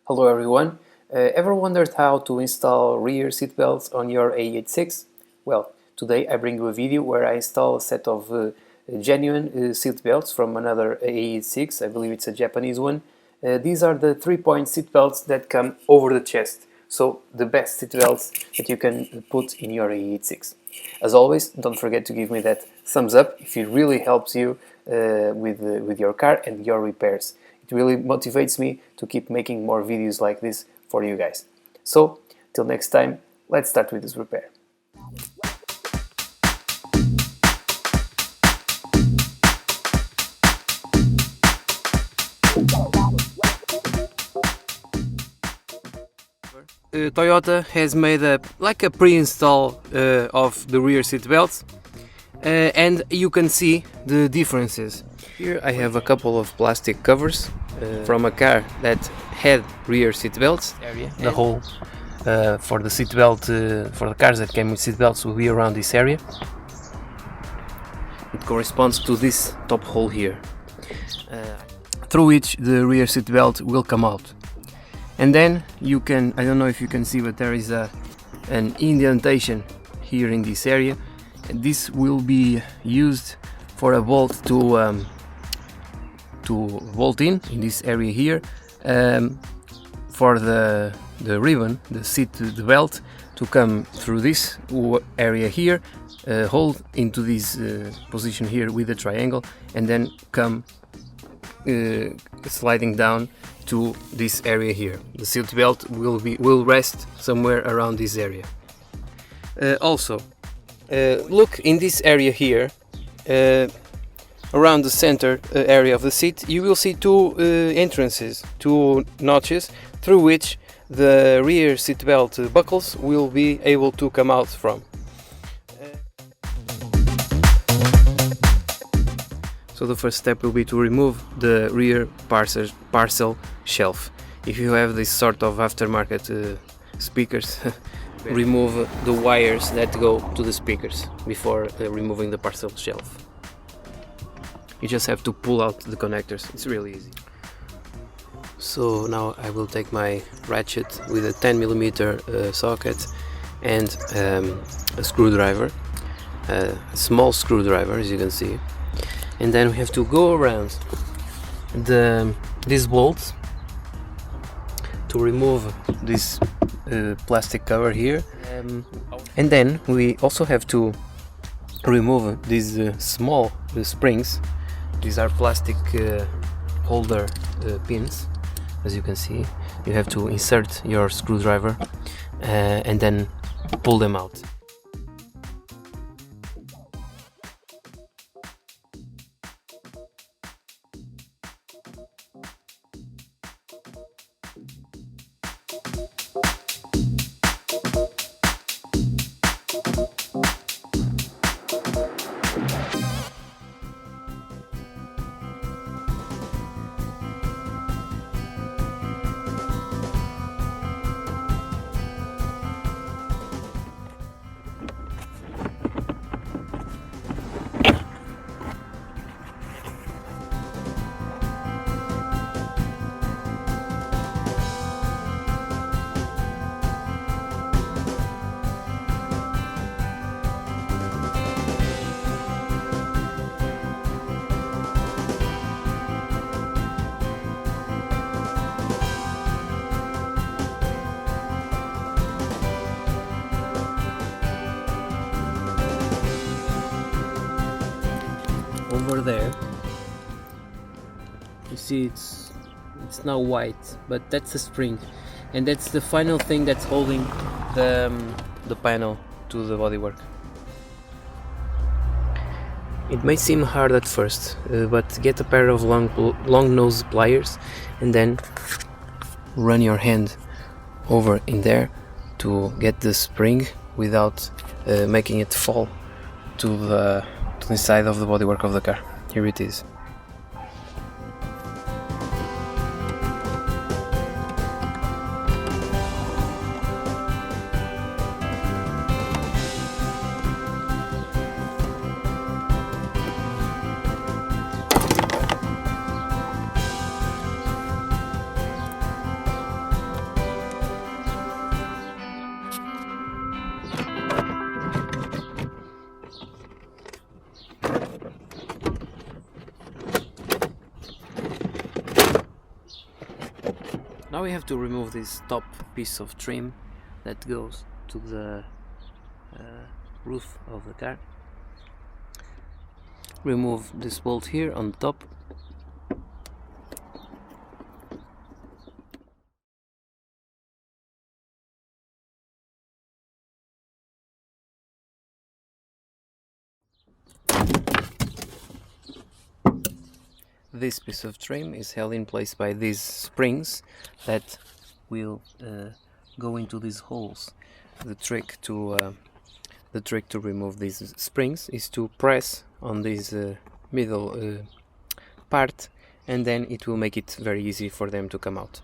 Hello everyone. Ever wondered how to install rear seat belts on your AE86? Well, today I bring you a video where I install a set of genuine seat belts from another AE86, I believe it's a Japanese one. These are the 3-point seat belts that come over the chest, so the best seat belts that you can put in your AE86. As always, don't forget to give me that thumbs up if it really helps you with your car and your repairs. It really motivates me to keep making more videos like this for you guys. So, till next time, let's start with this repair. Toyota has made a pre-install of the rear seat belts, and you can see the differences. Here I have a couple of plastic covers from a car that had rear seat belts. The hole for the seat belt for the cars that came with seat belts will be around this area. It corresponds to this top hole here, through which the rear seat belt will come out. And then you can, I don't know if you can see, but there is an indentation here in this area. And this will be used for a bolt to bolt in this area here, for the ribbon, the belt, to come through this area here, hold into this position here with the triangle, and then come sliding down to this area here. The seat belt will rest somewhere around this area. Also, look in this area here, around the center area of the seat, you will see two entrances, two notches through which the rear seat belt buckles will be able to come out from. So the first step will be to remove the rear parcel shelf. If you have this sort of aftermarket speakers, remove the wires that go to the speakers before removing the parcel shelf. You just have to pull out the connectors, it's really easy. So now I will take my ratchet with a 10mm socket and a screwdriver, a small screwdriver, as you can see. And then we have to go around these bolts to remove this plastic cover here, and then we also have to remove these small springs. These are plastic holder pins, as you can see. You have to insert your screwdriver and then pull them out. Over there, you see it's now white, but that's a spring, and that's the final thing that's holding the panel to the bodywork. It may seem hard at first, but get a pair of long nose pliers and then run your hand over in there to get the spring without making it fall to the inside of the bodywork of the car. Here it is. Now we have to remove this top piece of trim that goes to the roof of the car. Remove this bolt here on the top. This piece of trim is held in place by these springs that will go into these holes. The trick to remove these springs is to press on this middle part, and then it will make it very easy for them to come out.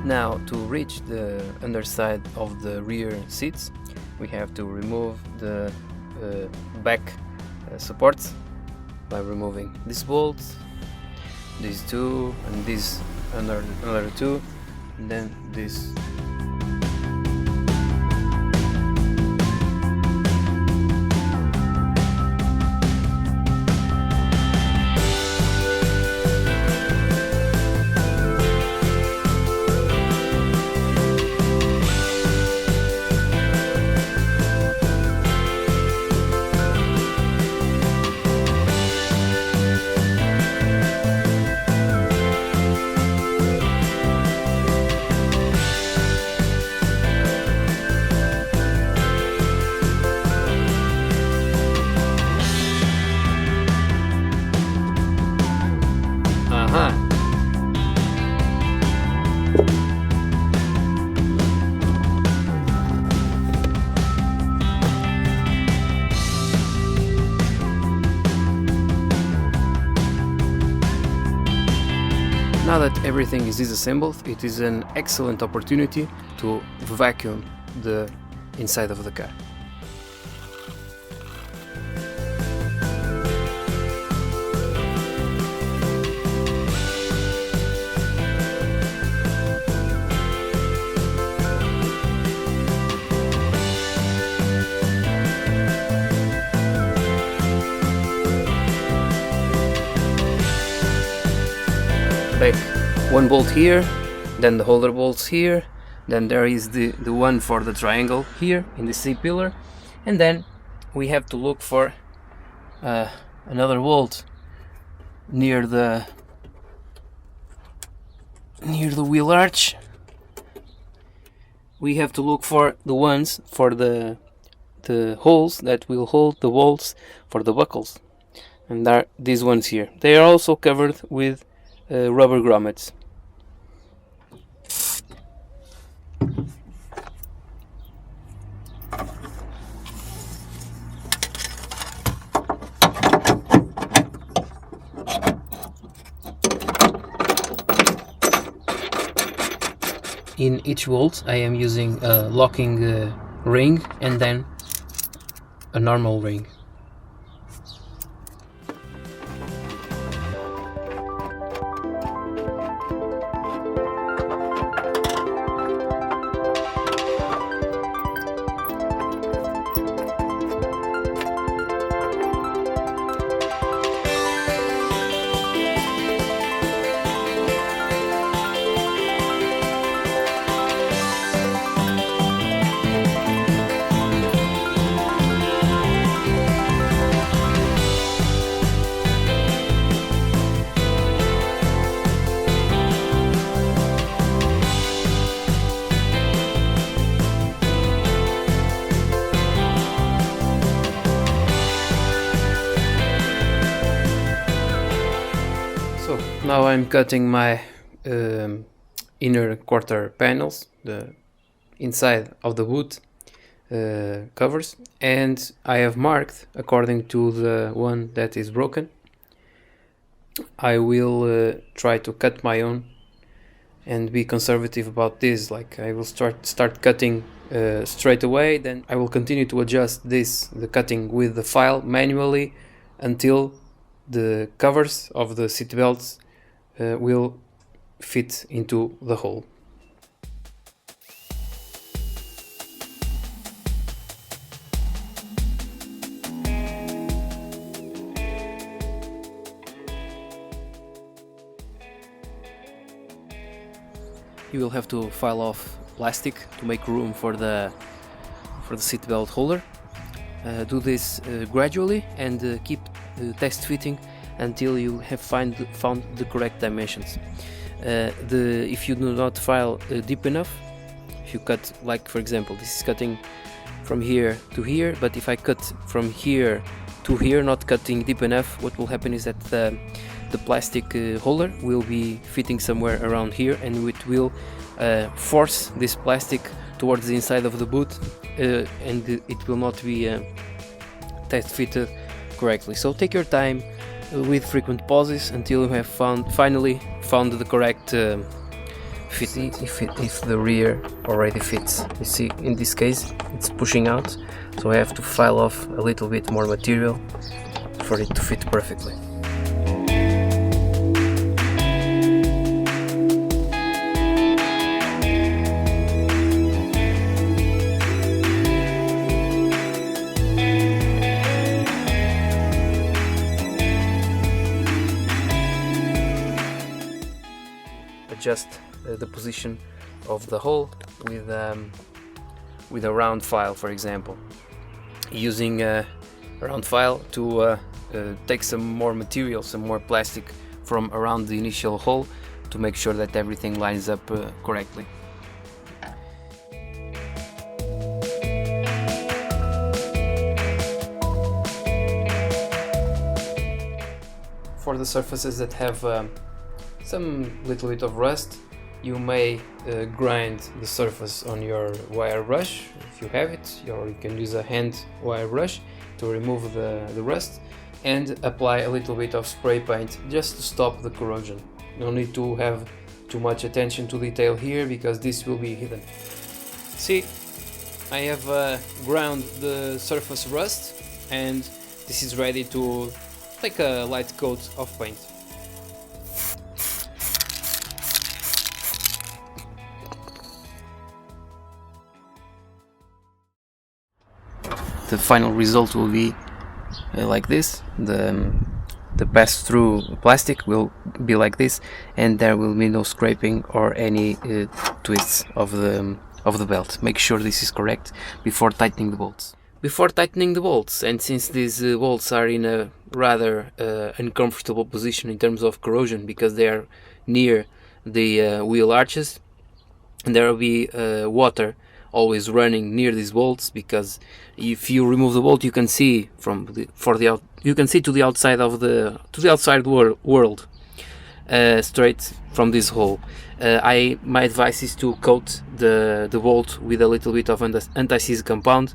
Now, to reach the underside of the rear seats, we have to remove the back supports by removing this bolt, these two, and this another two, and then this. Now that everything is disassembled, it is an excellent opportunity to vacuum the inside of the car. Back one bolt here, then the holder bolts here, then there is the one for the triangle here in the C-pillar, and then we have to look for another bolt near the wheel arch. We have to look for the ones for the holes that will hold the bolts for the buckles, and there are these ones here. They are also covered with rubber grommets. In each bolt I am using a locking ring and then a normal ring. Now I'm cutting my inner quarter panels, the inside of the boot covers, and I have marked according to the one that is broken. I will try to cut my own and be conservative about this. Like I will start cutting straight away, then I will continue to adjust the cutting with the file manually until the covers of the seat belts will fit into the hole. you will have to file off plastic to make room for the seatbelt holder. Do this gradually and keep test fitting until you have found the correct dimensions. If you do not file deep enough, if you cut, like for example, this is cutting from here to here, but if I cut from here to here, not cutting deep enough, what will happen is that the plastic holder will be fitting somewhere around here, and it will force this plastic towards the inside of the boot, and it will not be test fitted correctly. So take your time with frequent pauses until you have finally found the correct fit. See if the rear already fits. You see, in this case it's pushing out, so I have to file off a little bit more material for it to fit perfectly. Adjust the position of the hole with a round file, for example, using a round file to take some more material, some more plastic from around the initial hole to make sure that everything lines up correctly. For the surfaces that have some little bit of rust, you may grind the surface on your wire brush if you have it, or you can use a hand wire brush to remove the rust, and apply a little bit of spray paint just to stop the corrosion. No need to have too much attention to detail here because this will be hidden. See, I have ground the surface rust, and this is ready to take a light coat of paint. The final result will be like this. The pass-through plastic will be like this, and there will be no scraping or any twists of the belt. Make sure this is correct before tightening the bolts. And since these bolts are in a rather uncomfortable position in terms of corrosion because they are near the wheel arches, and there will be water always running near these bolts, because if you remove the bolt, you can see to the outside of the world straight from this hole. My advice is to coat the bolt with a little bit of anti-seize compound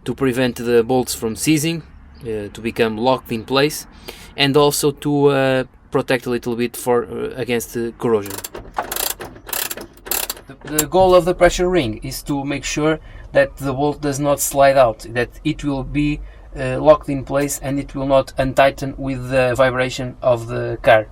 to prevent the bolts from seizing, to become locked in place, and also to protect a little bit against corrosion. The goal of the pressure ring is to make sure that the bolt does not slide out, that it will be locked in place and it will not untighten with the vibration of the car.